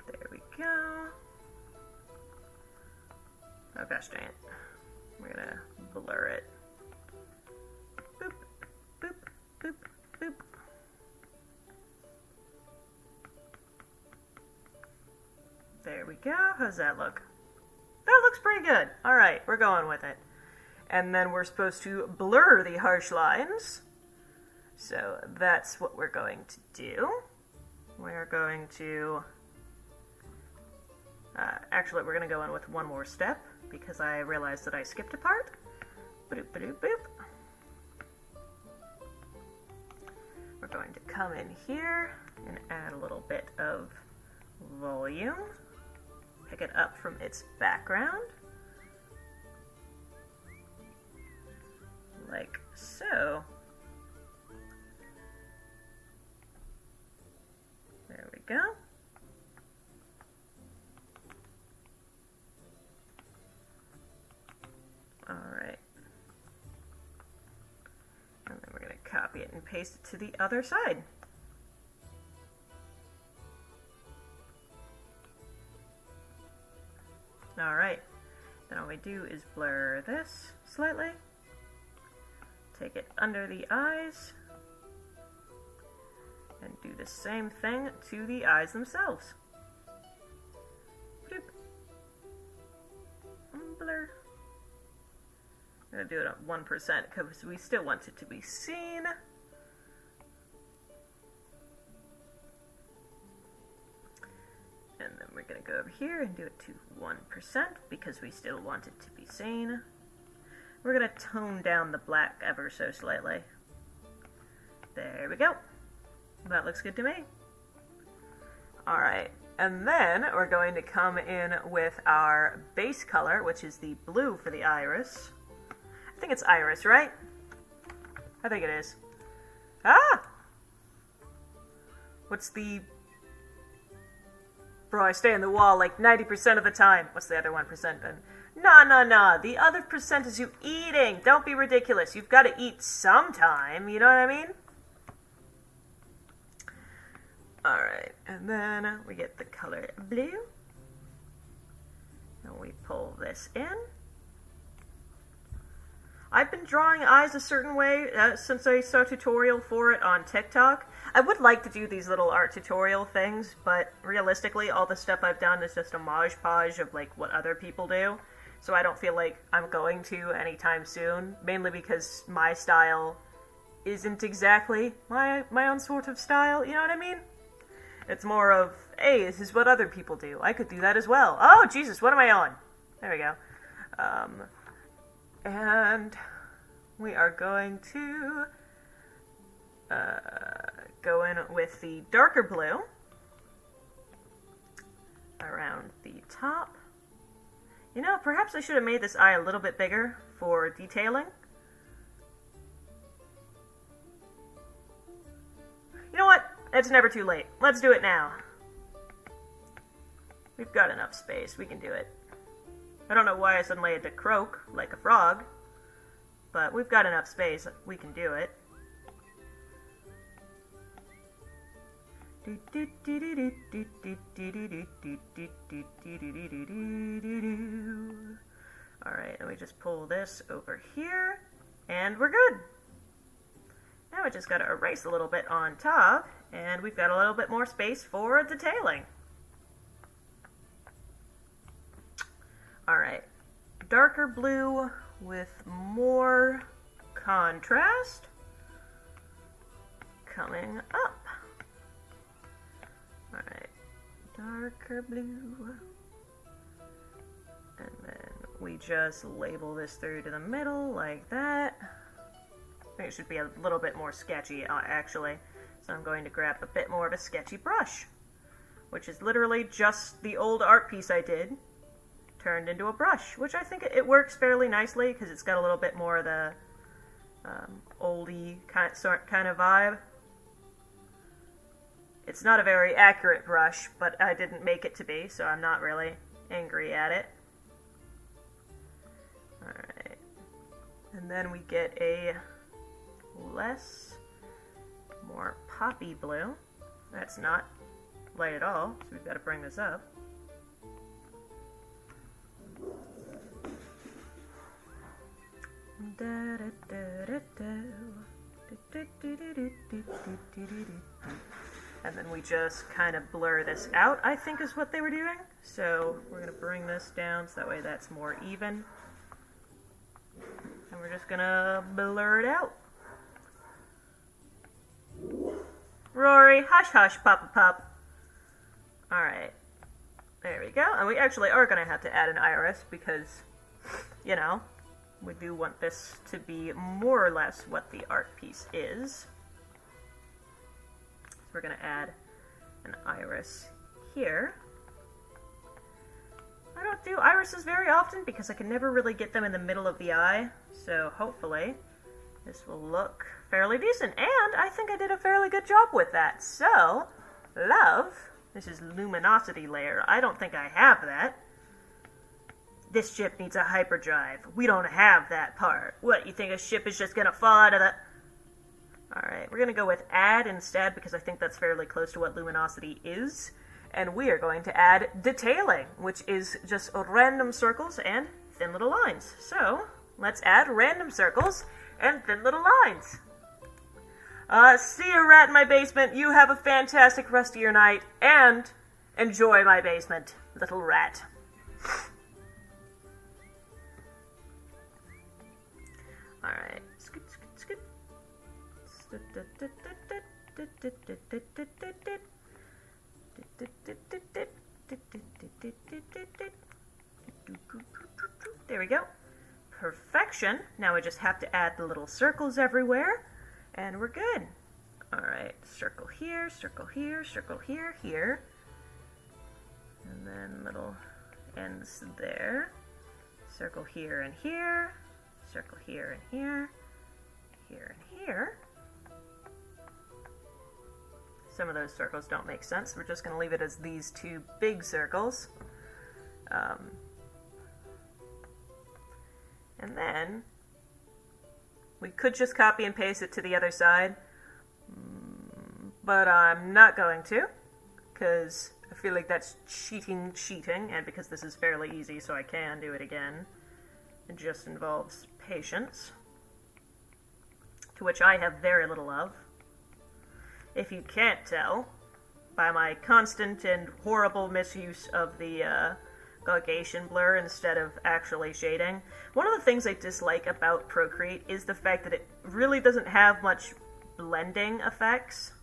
There we go. Oh gosh dang it. We're gonna blur it. Boop, boop, boop, boop. There we go. How's that look? That looks pretty good. Alright, we're going with it. And then we're supposed to blur the harsh lines. So that's what we're going to do. We're going to... actually, we're going to go in with one more step, because I realized that I skipped a part. Boop, boop, boop. We're going to come in here and add a little bit of volume. Pick it up from its background. Like so. There we go. Alright. And then we're going to copy it and paste it to the other side. Alright. Then all we do is blur this slightly. Take it under the eyes. And do the same thing to the eyes themselves. Bloop. Blur. I'm going to do it at 1% because we still want it to be seen. And then we're going to go over here and do it to 1% because we still want it to be seen. We're going to tone down the black ever so slightly. There we go. That looks good to me. Alright, and then we're going to come in with our base color, which is the blue for the iris. I think it's iris, right? I think it is. Ah! What's the... Bro, I stay in the wall like 90% of the time. What's the other 1% then? Nah. The other percent is you eating. Don't be ridiculous. You've got to eat sometime. You know what I mean? Alright, and then we get the color blue. And we pull this in. I've been drawing eyes a certain way since I saw a tutorial for it on TikTok. I would like to do these little art tutorial things, but realistically, all the stuff I've done is just a modge-podge of like what other people do. So I don't feel like I'm going to anytime soon, mainly because my style isn't exactly my own sort of style, you know what I mean? It's more of, hey, this is what other people do. I could do that as well. Oh, Jesus, what am I on? There we go. And we are going to go in with the darker blue around the top. You know, perhaps I should have made this eye a little bit bigger for detailing. You know what? It's never too late. Let's do it now. We've got enough space. We can do it. I don't know why I suddenly had to croak like a frog, but we've got enough space. We can do it. Alright, and we just pull this over here, and we're good. Now we just gotta erase a little bit on top, and we've got a little bit more space for detailing. Alright, darker blue with more contrast coming up. Alright, darker blue. And then we just label this through to the middle like that. I think it should be a little bit more sketchy, actually. So I'm going to grab a bit more of a sketchy brush, which is literally just the old art piece I did turned into a brush, which I think it works fairly nicely because it's got a little bit more of the oldie kind of vibe. It's not a very accurate brush, but I didn't make it to be, so I'm not really angry at it. Alright. And then we get a more poppy blue. That's not light at all, so we've got to bring this up. And then we just kind of blur this out, I think is what they were doing. So we're going to bring this down so that way that's more even. And we're just going to blur it out. Rory, hush hush, papa pup. Alright. There we go. And we actually are going to have to add an iris because, you know, we do want this to be more or less what the art piece is. So we're going to add an iris here. I don't do irises very often because I can never really get them in the middle of the eye. So hopefully this will look fairly decent. And I think I did a fairly good job with that. So, love, this is luminosity layer. I don't think I have that. This ship needs a hyperdrive. We don't have that part. What, you think a ship is just gonna fall out of the... Alright, we're gonna go with add instead because I think that's fairly close to what luminosity is. And we are going to add detailing, which is just random circles and thin little lines. So, let's add random circles and thin little lines. See you, rat in my basement. You have a fantastic rest of your night, and enjoy my basement, little rat. Alright. Scoot, scoot, scoot. There we go. Perfection. Now we just have to add the little circles everywhere, and we're good. Alright, circle here, circle here, circle here, here. And then little ends there. Circle here and here. Circle here and here. Here and here. Some of those circles don't make sense. We're just going to leave it as these two big circles. And then we could just copy and paste it to the other side, but I'm not going to, because I feel like that's cheating, and because this is fairly easy, so I can do it again. It just involves patience, to which I have very little of. If you can't tell by my constant and horrible misuse of the Gaussian blur instead of actually shading. One of the things I dislike about Procreate is the fact that it really doesn't have much blending effects,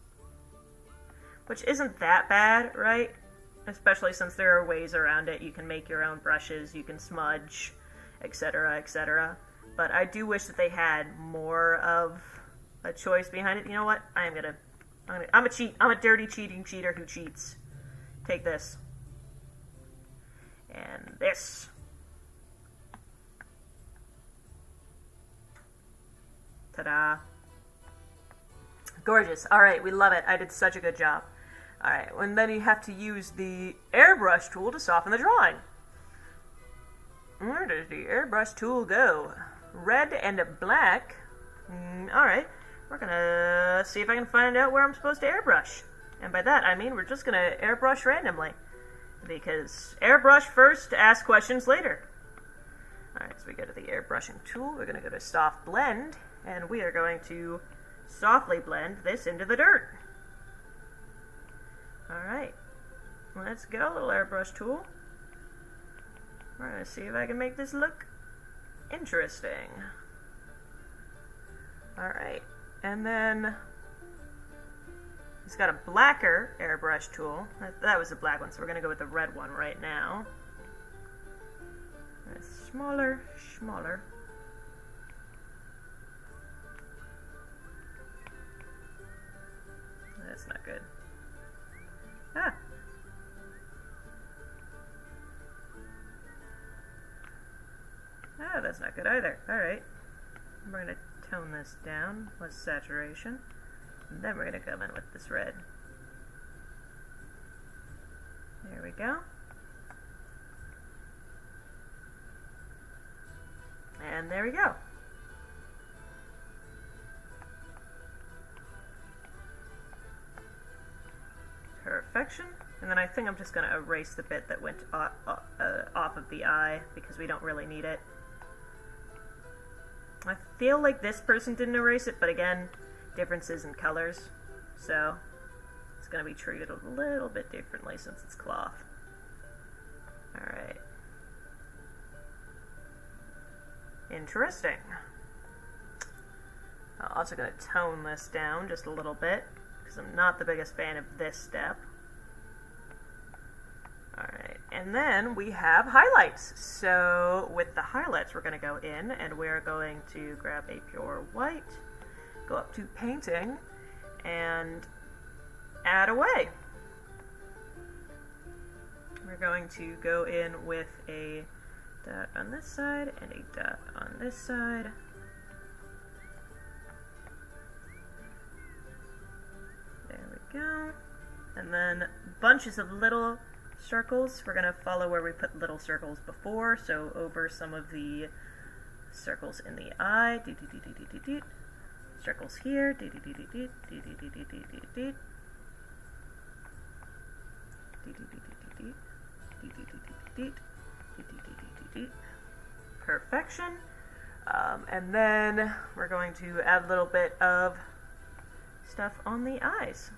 which isn't that bad, right? Especially since there are ways around it. You can make your own brushes, you can smudge, etc., etc. But I do wish that they had more of a choice behind it. You know what? I'm a dirty cheating cheater who cheats. Take this. And this. Ta-da. Gorgeous. Alright, we love it. I did such a good job. Alright, and then you have to use the airbrush tool to soften the drawing. Where does the airbrush tool go? Red and black. Alright, we're gonna see if I can find out where I'm supposed to airbrush. And by that, I mean we're just going to airbrush randomly. Because airbrush first, ask questions later. Alright, so we go to the airbrushing tool. We're going to go to soft blend. And we are going to softly blend this into the dirt. Alright. Let's go, little airbrush tool. We're going to see if I can make this look interesting. Alright. And then it's got a blacker airbrush tool. That was the black one, so we're going to go with the red one right now. It's smaller. That's not good. Ah! Ah, that's not good either. Alright. We're going to tone this down with saturation. And then we're going to come in with this red. There we go. And there we go. Perfection. And then I think I'm just going to erase the bit that went off of the eye because we don't really need it. I feel like this person didn't erase it, but again, differences in colors, so it's going to be treated a little bit differently since it's cloth. Alright. Interesting. I'm also going to tone this down just a little bit, because I'm not the biggest fan of this step. Alright, and then we have highlights. So with the highlights, we're going to go in, and we're going to grab a pure white, go up to painting, and add away. We're going to go in with a dot on this side and a dot on this side. There we go. And then bunches of little circles. We're going to follow where we put little circles before, so over some of the circles in the eye. Circles here. Perfection. And then we're going to add a little bit of stuff on the eyes.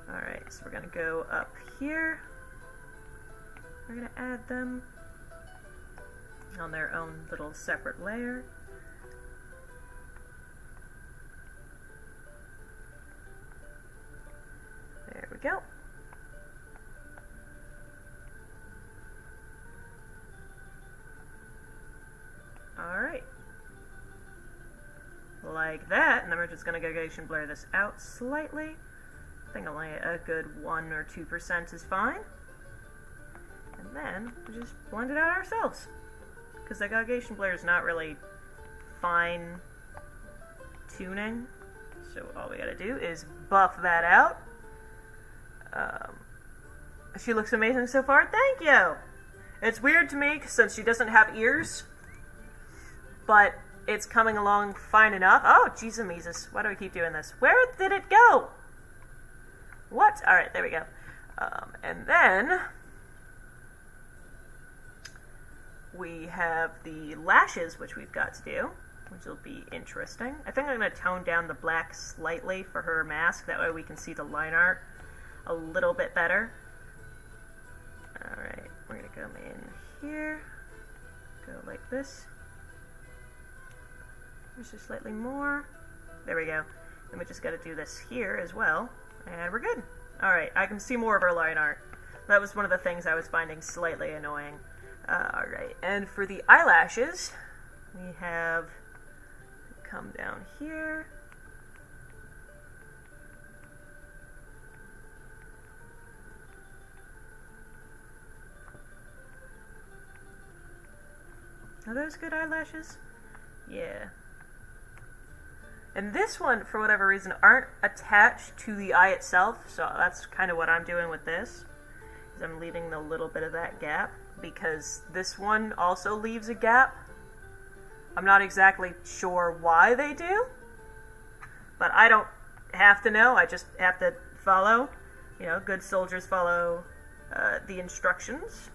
Alright, so we're going to go up here. We're going to add them on their own little separate layer. There we go. Alright. Like that, and then we're just going to gradation blur this out slightly. I think only a good 1 or 2% is fine. And then we just blend it out ourselves. Because the gradation blur is not really fine tuning. So all we gotta do is buff that out. She looks amazing so far. Thank you! It's weird to me since she doesn't have ears. But it's coming along fine enough. Oh, Jesus, why do I keep doing this? Where did it go? What? Alright, there we go. And then we have the lashes, which we've got to do, which will be interesting. I think I'm going to tone down the black slightly for her mask. That way we can see the line art a little bit better. Alright, we're going to come in here. Go like this. Just slightly more. There we go. Then we just got to do this here as well. And we're good. Alright, I can see more of our line art. That was one of the things I was finding slightly annoying. Alright, and for the eyelashes, we have come down here. Are those good eyelashes? Yeah. And this one, for whatever reason, aren't attached to the eye itself, so that's kind of what I'm doing with this. Is I'm leaving a little bit of that gap, because this one also leaves a gap. I'm not exactly sure why they do, but I don't have to know. I just have to follow. You know, good soldiers follow the instructions.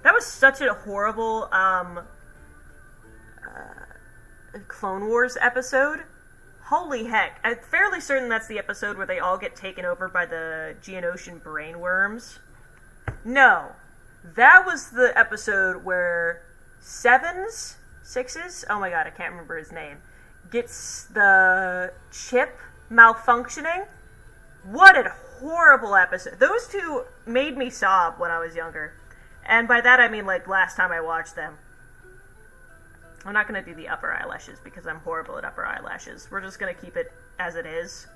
That was such a horrible Clone Wars episode. Holy heck. I'm fairly certain that's the episode where they all get taken over by the Geonosian brainworms. No. That was the episode where Sixes? Oh my god, I can't remember his name. Gets the chip malfunctioning. What a horrible episode. Those two made me sob when I was younger. And by that I mean, like, last time I watched them. I'm not going to do the upper eyelashes because I'm horrible at upper eyelashes. We're just going to keep it as it is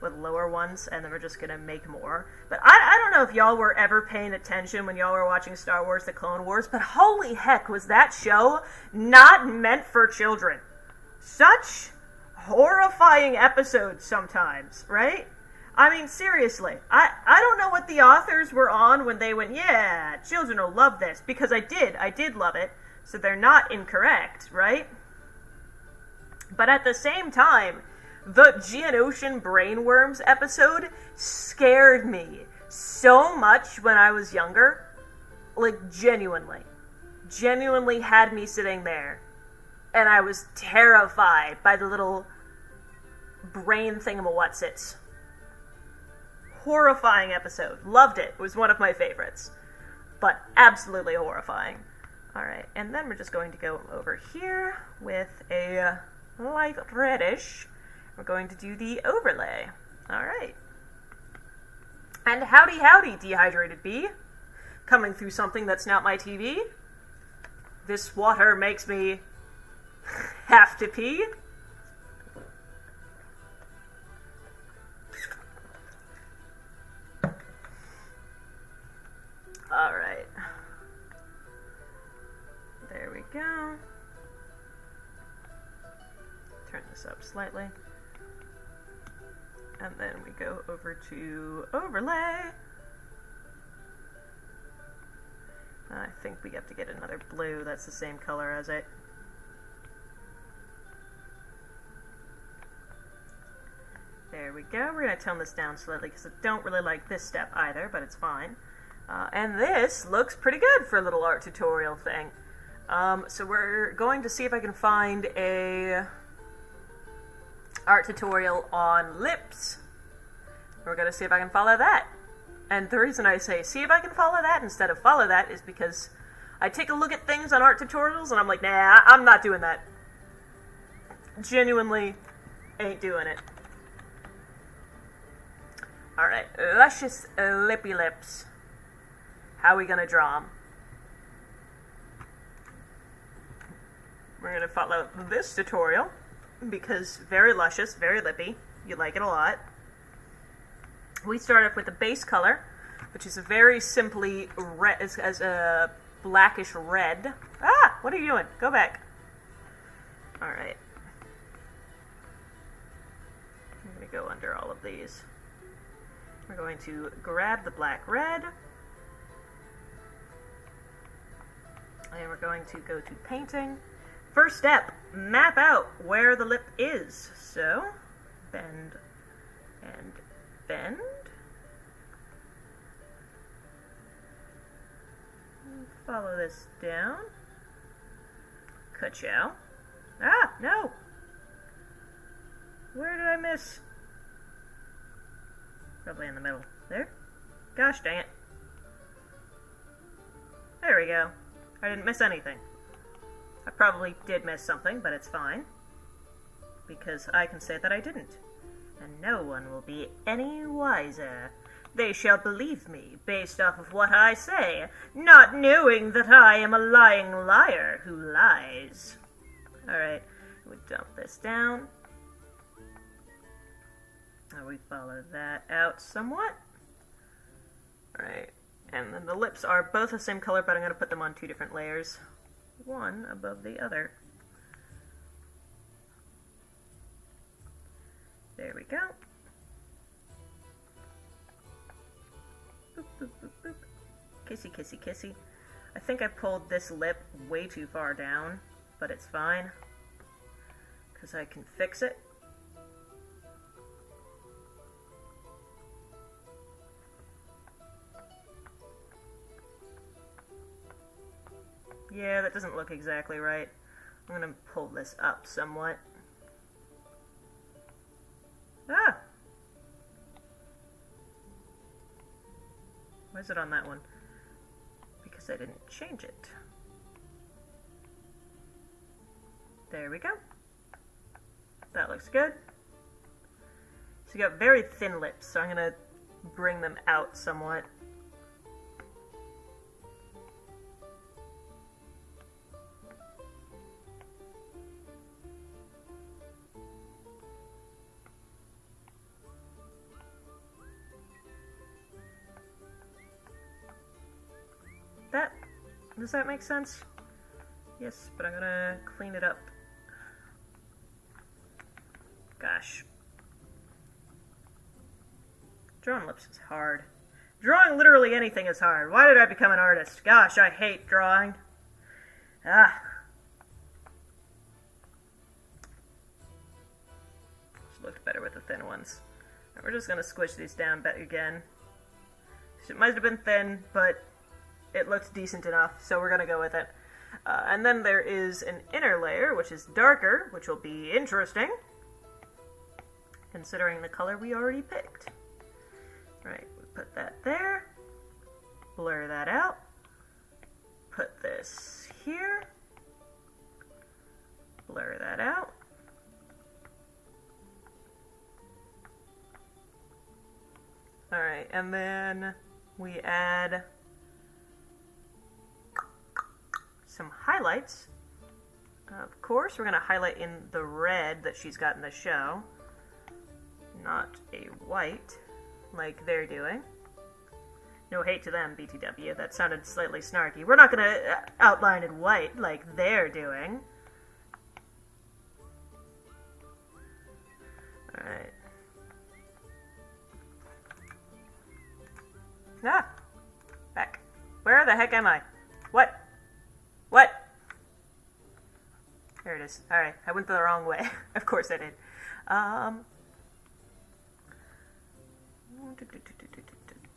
with lower ones, and then we're just going to make more. But I don't know if y'all were ever paying attention when y'all were watching Star Wars The Clone Wars, but holy heck, was that show not meant for children. Such horrifying episodes sometimes, right? I mean, seriously, I don't know what the authors were on when they went, yeah, children will love this, because I did love it. So they're not incorrect, right? But at the same time, the Geonosian brainworms episode scared me so much when I was younger. Like, genuinely had me sitting there. And I was terrified by the little brain thingamawhatsits. Horrifying episode. Loved it. It was one of my favorites. But absolutely horrifying. Alright, and then we're just going to go over here with a light reddish. We're going to do the overlay. Alright. And howdy, dehydrated bee. Coming through something that's not my TV. This water makes me have to pee. Alright. There we go. Turn this up slightly. And then we go over to overlay. I think we have to get another blue that's the same color as it. There we go. We're going to tone this down slightly because I don't really like this step either, but it's fine. And this looks pretty good for a little art tutorial thing. So we're going to see if I can find a art tutorial on lips. We're going to see if I can follow that. And the reason I say see if I can follow that instead of follow that is because I take a look at things on art tutorials and I'm like, nah, I'm not doing that. Genuinely ain't doing it. Alright, luscious lippy lips. How are we going to draw them? We're going to follow this tutorial because very luscious, very lippy. You like it a lot. We start off with the base color, which is a very simply red, as a blackish red. Ah, what are you doing? Go back. All right. I'm going to go under all of these. We're going to grab the black red. And we're going to go to painting. First step, map out where the lip is. So, bend and bend. Follow this down. Ka-chow. Ah, no! Where did I miss? Probably in the middle. There? Gosh dang it. There we go. I didn't miss anything. I probably did miss something, but it's fine. Because I can say that I didn't. And no one will be any wiser. They shall believe me based off of what I say, not knowing that I am a lying liar who lies. Alright, we dump this down. And we follow that out somewhat. Alright, and then the lips are both the same color, but I'm going to put them on two different layers. One above the other. There we go. Boop, boop, boop, boop. Kissy, kissy, kissy. I think I pulled this lip way too far down, but it's fine, because I can fix it. Yeah, that doesn't look exactly right. I'm gonna pull this up somewhat. Ah! Why is it on that one? Because I didn't change it. There we go. That looks good. So you got very thin lips, so I'm gonna bring them out somewhat. Does that make sense? Yes, but I'm gonna clean it up. Gosh. Drawing lips is hard. Drawing literally anything is hard. Why did I become an artist? Gosh, I hate drawing. Ah. This looked better with the thin ones. Right, we're just gonna squish these down again. It might have been thin, but it looked decent enough, so we're gonna go with it. And then there is an inner layer, which is darker, which will be interesting, considering the color we already picked. Right, we put that there, blur that out, put this here, blur that out. Alright, and then we add some highlights. Of course, we're going to highlight in the red that she's got in the show, not a white like they're doing. No hate to them, BTW. That sounded slightly snarky. We're not going to outline in white like they're doing. Alright. Ah! Back. Where the heck am I? What? What? There it is. Alright, I went the wrong way. Of course I did.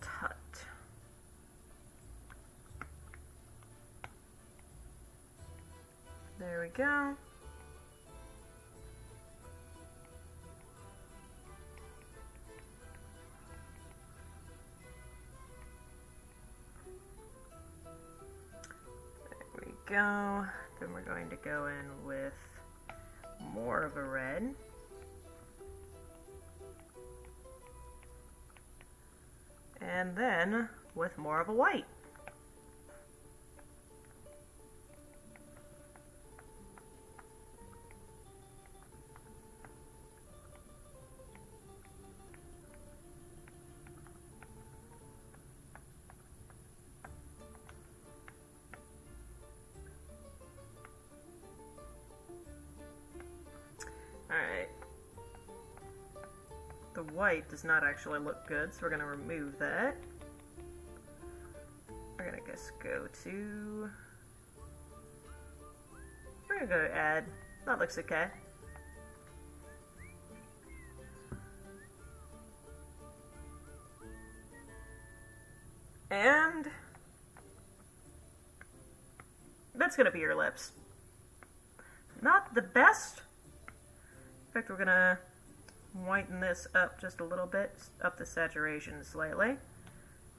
Tut. There we go. Go. Then we're going to go in with more of a red. And then with more of a white. Alright. The white does not actually look good, so we're going to remove that. We're going to just go to... We're going to go to add. That looks okay. And... that's going to be your lips. Not the best. In fact, we're going to whiten this up just a little bit, up the saturation slightly,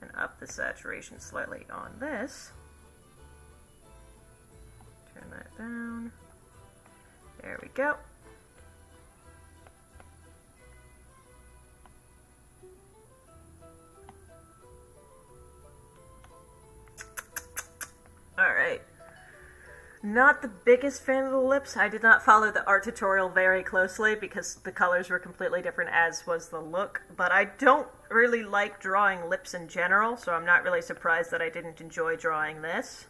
and up the saturation slightly on this. Turn that down. There we go. Alright. Not the biggest fan of the lips. I did not follow the art tutorial very closely because the colors were completely different, as was the look. But I don't really like drawing lips in general, so I'm not really surprised that I didn't enjoy drawing this.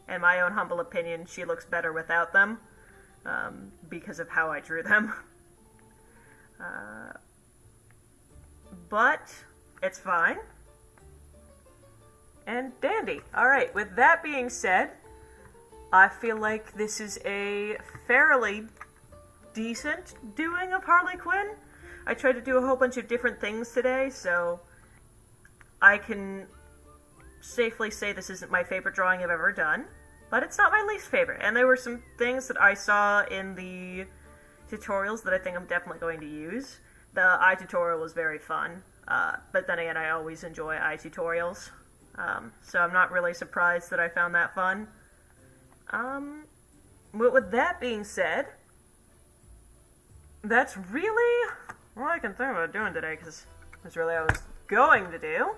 In my own humble opinion, she looks better without them, because of how I drew them. But it's fine. And dandy. Alright, with that being said, I feel like this is a fairly decent doing of Harley Quinn. I tried to do a whole bunch of different things today, so I can safely say this isn't my favorite drawing I've ever done, but it's not my least favorite. And there were some things that I saw in the tutorials that I think I'm definitely going to use. The eye tutorial was very fun, but then again, I always enjoy eye tutorials, so I'm not really surprised that I found that fun. But with that being said, that's really all I can think about doing today, because that's really what I was going to do.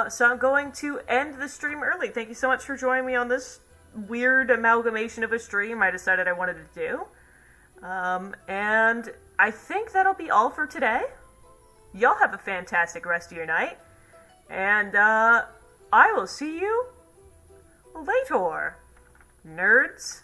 So I'm going to end the stream early. Thank you so much for joining me on this weird amalgamation of a stream I decided I wanted to do. And I think that'll be all for today. Y'all have a fantastic rest of your night. And I will see you later, nerds.